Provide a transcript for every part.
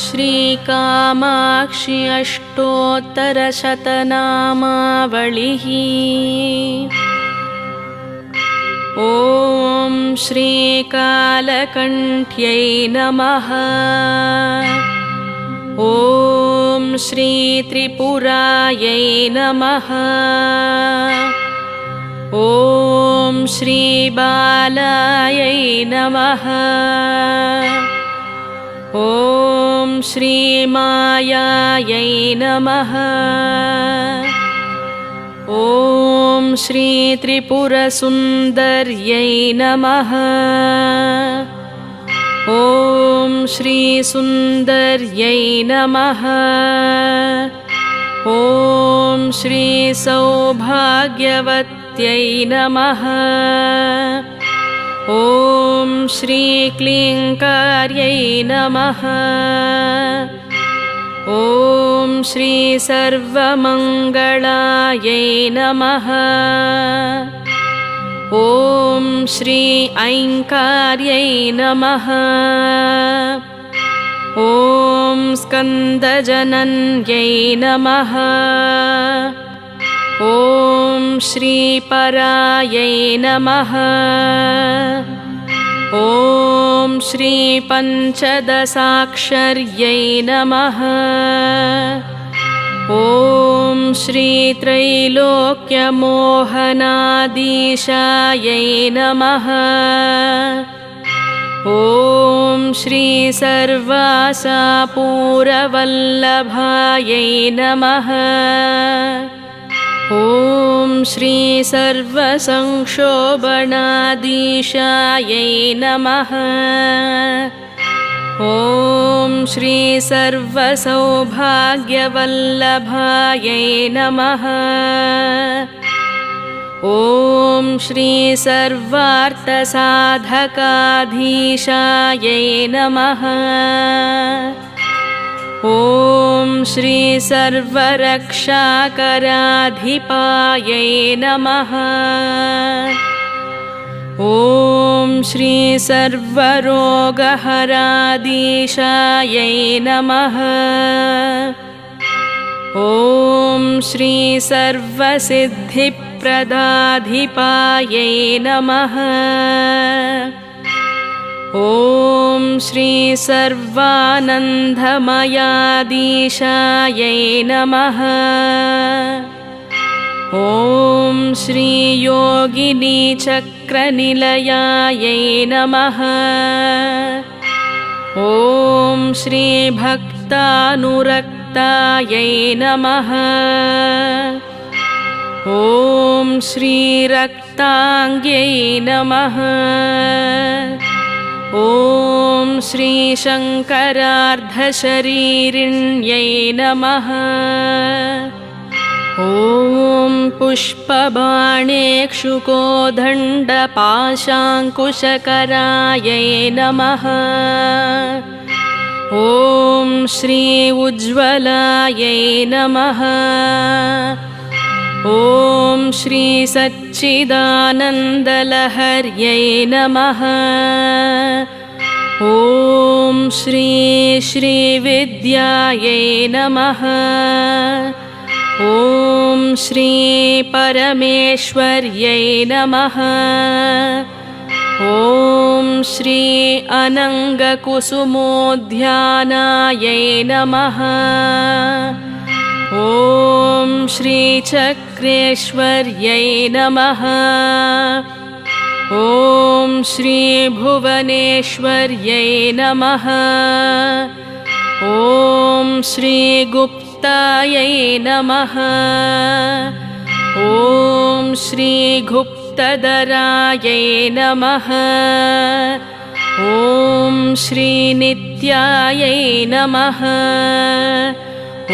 श्रीकामाक्षि अष्टोत्तरशतनामावलिः। ॐ श्रीकालकण्ठ्यै नमः। ॐ श्रीत्रिपुरायै नमः। ॐ श्रीबालायै नमः। ॐ श्रीमायायै नमः। ॐ श्रीत्रिपुरसुन्दर्यै नमः। ॐ श्रीसुन्दर्यै नमः। ॐ श्रीसौभाग्यवत्यै नमः। ॐ श्रीक्लीङ्कार्यै नमः। ॐ श्रीसर्वमङ्गलायै नमः। ॐ श्री ऐङ्कार्यै नमः। ॐ स्कन्दजनन्यै नमः। ॐ श्रीपरायै नमः। ॐ श्रीपञ्चदशाक्षर्यै नमः। ॐ श्रीत्रैलोक्यमोहनाधीशायै नमः। ॐ श्रीसर्वासापूरवल्लभायै नमः। ॐ श्रीसर्वसंक्षोभणाधीशायै नमः। ॐ श्रीसर्वसौभाग्यवल्लभायै नमः। ॐ श्रीसर्वार्थसाधकाधीशायै नमः। ॐ श्रीसर्वरक्षाकराधिपायै नमः। ॐ श्रीसर्वरोगहराधीशायै नमः। ॐ श्रीसर्वसिद्धिप्रदाधिपायै नमः। ॐ श्रीसर्वानन्दमयाधीशायै नमः। ॐ श्रीयोगिनीचक्रनिलयायै नमः। ॐ श्रीभक्तानुरक्तायै नमः। ॐ श्रीरक्ताङ्ग्यै नमः। ॐ श्रीशङ्करार्धशरीरिण्यै नमः। ॐ पुष्पबाणेक्षुकोदण्डपाशाङ्कुशकरायै नमः। ॐ श्री उज्ज्वलायै नमः। ॐ श्री सच्चिदानन्दलहर्यै नमः। ॐ श्री श्रीविद्यायै नमः। ॐ श्री परमेश्वर्यै नमः। ॐ श्री अनङ्गकुसुमोद्यानायै नमः। ॐ श्रीचक्रेश्वर्यै नमः। ॐ श्रीभुवनेश्वर्यै नमः। ॐ श्रीगुप्तायै नमः। ॐ श्रीगुप्तधरायै नमः। ॐ श्रीनित्यायै नमः। ॐ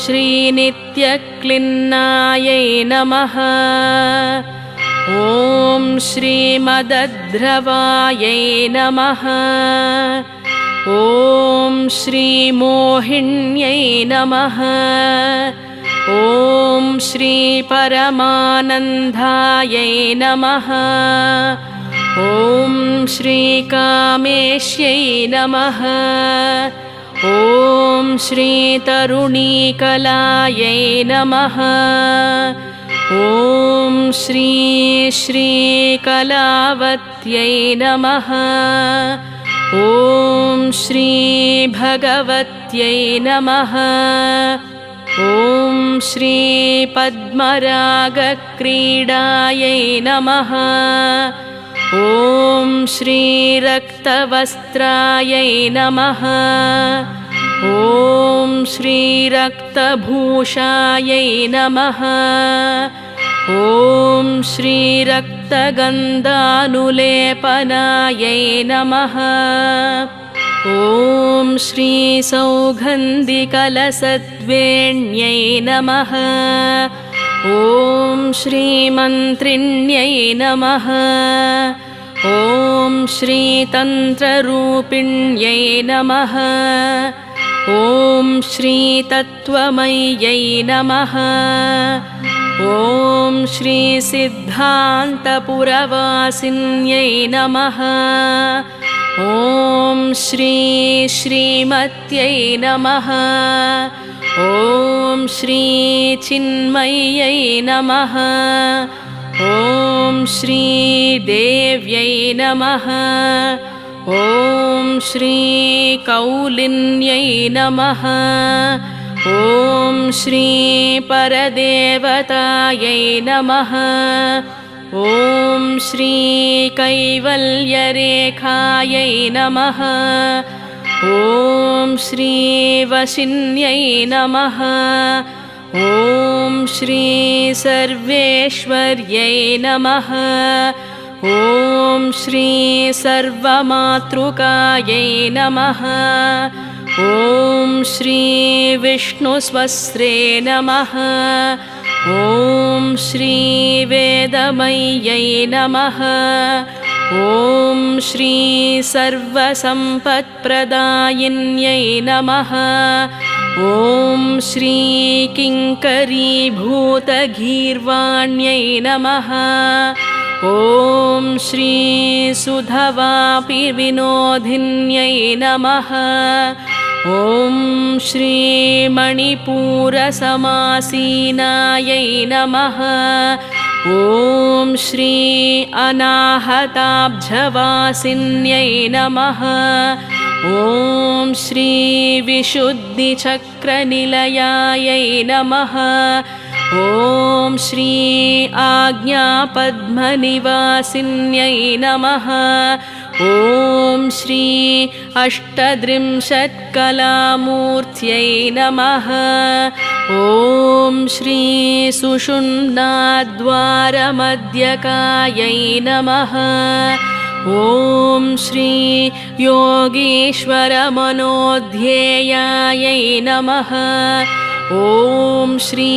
श्रीनित्यक्लिन्नायै नमः। ॐ श्रीमदध्रवायै नमः। ॐ श्रीमोहिन्यै नमः। ॐ श्रीपरमानन्दायै नमः। ॐ श्रीकामेश्यै नमः। ॐ श्रीतरुणीकलायै नमः। ॐ श्रीकलावत्यै नमः। ॐ श्रीभगवत्यै नमः। ॐ श्रीपद्मरागक्रीडायै नमः। ॐ श्रीरक्तवस्त्रायै नमः। ॐ श्रीरक्तभूषायै नमः। ॐ श्रीरक्तगन्धानुलेपनायै नमः। ॐ श्रीसौगन्धिकलसद्वेण्यै नमः। ॐ श्रीमन्त्रिण्यै नमः। ॐ श्रीतन्त्ररूपिण्यै नमः। ॐ श्रीतत्त्वमय्यै नमः। ॐ श्रीसिद्धान्तपुरवासिन्यै नमः। ॐ श्रीमत्यै नमः। ॐ श्रीचिन्मय्यै नमः। ॐ श्रीदेव्यै नमः। ॐ श्रीकौलिन्यै नमः। ॐ श्रीपरदेवतायै नमः। ॐ श्रीकैवल्यरेखायै नमः। ॐ श्रीवशिन्यै नमः। ॐ श्रीसर्वेश्वर्यै नमः। ॐ श्रीसर्वमातृकायै नमः। ॐ श्रीविष्णुस्वस्त्रे नमः। ॐ श्रीवेदमय्यै नमः। ॐ श्रीसर्वसम्पत्प्रदायिन्यै नमः। ॐ श्रीकिङ्करीभूतगीर्वाण्यै नमः। ॐ श्रीसुधवापिविनोदिन्यै नमः। ॐ श्रीमणिपूरसमासीनायै नमः। ॐ श्री अनाहताब्जवासिन्यै नमः। ॐ श्रीविशुद्धिचक्रनिलयायै नमः। ॐ श्री आज्ञापद्मनिवासिन्यै नमः। ॐ श्री अष्टत्रिंशत्कलामूर्त्यै नमः। ॐ श्री सुषुम्नाद्वारमध्यकायै नमः। ॐ श्री योगीश्वरमनोध्येयायै नमः। ॐ श्री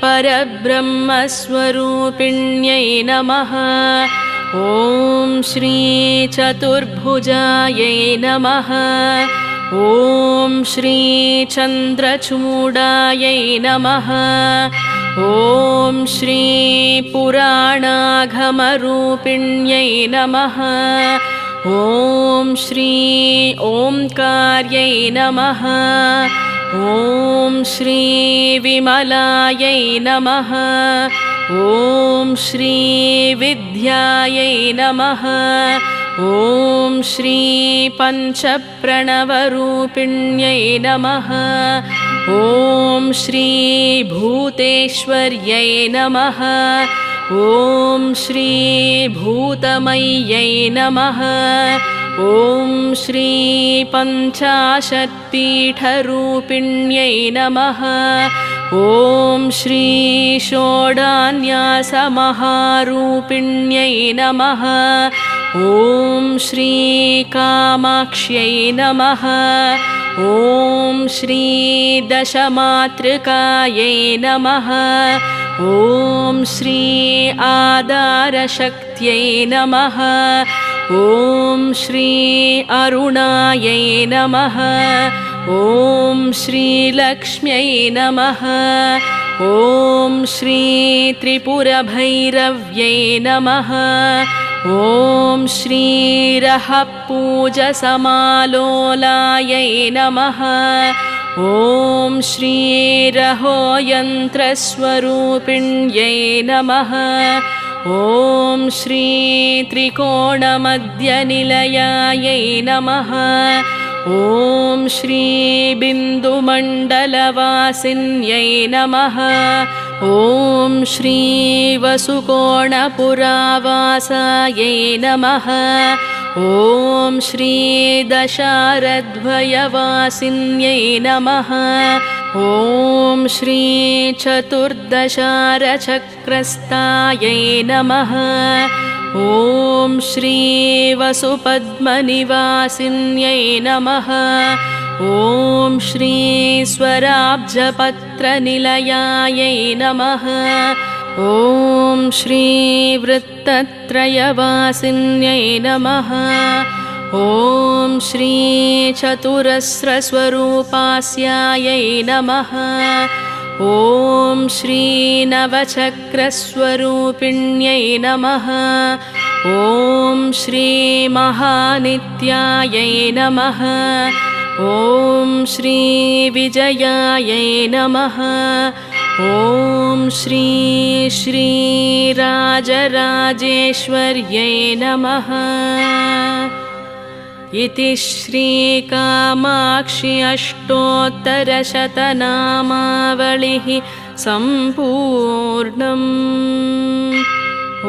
परब्रह्मस्वरूपिण्यै नमः। ॐ श्री चतुर्भुजायै नमः। ॐ श्री चन्द्रचूडायै नमः। ॐ श्री पुराणागमरूपिण्यै नमः। ॐ श्री ओंकार्यै नमः। ॐ श्री विमलायै नमः। ॐ श्री विद्यायै नमः। ॐ श्री पञ्चप्रणवरूपिण्यै नमः। ॐ श्री भूतेश्वर्यै नमः। ॐ श्री भूतमय्यै नमः। ॐ श्री पञ्चाशत्पीठरूपिण्यै नमः। ॐ श्री षोडान्यासमहारूपिण्यै नमः। ॐ श्री कामाक्ष्यै नमः। ॐ श्री दशमातृकायै नमः। ॐ श्री आधारशक्त्यै नमः। ॐ श्री अरुणायै नमः। ॐ श्रीलक्ष्म्यै नमः। ॐ श्री त्रिपुरभैरव्यै नमः। ॐ श्रीरहपूजसमालोलायै नमः। ॐ श्रीरहोयन्त्रस्वरूपिण्यै नमः। ॐ श्रीत्रिकोणमध्यनिलयायै नमः। ॐ श्रीबिन्दुमण्डलवासिन्यै नमः। ॐ श्रीवसुकोणपुरावासायै नमः। ॐ श्रीदशारद्वयवासिन्यै नमः। ॐ श्रीचतुर्दशारचक्रस्थायै नमः। ॐ श्रीवसुपद्मनिवासिन्यै नमः। ॐ श्रीस्वराब्जपत्रनिलयायै नमः। ॐ श्रीवृत्तत्रयवासिन्यै नमः। ॐ श्रीचतुरस्रस्वरूपास्यायै नमः। ॐ श्रीनवचक्रस्वरूपिण्यै नमः। ॐ श्रीमहानित्यायै नमः। ॐ श्रीविजयायै नमः। ॐ श्रीराजराजेश्वर्यै नमः। इति श्रीकामाक्षि अष्टोत्तरशतनामावलिः सम्पूर्णम्। ॐ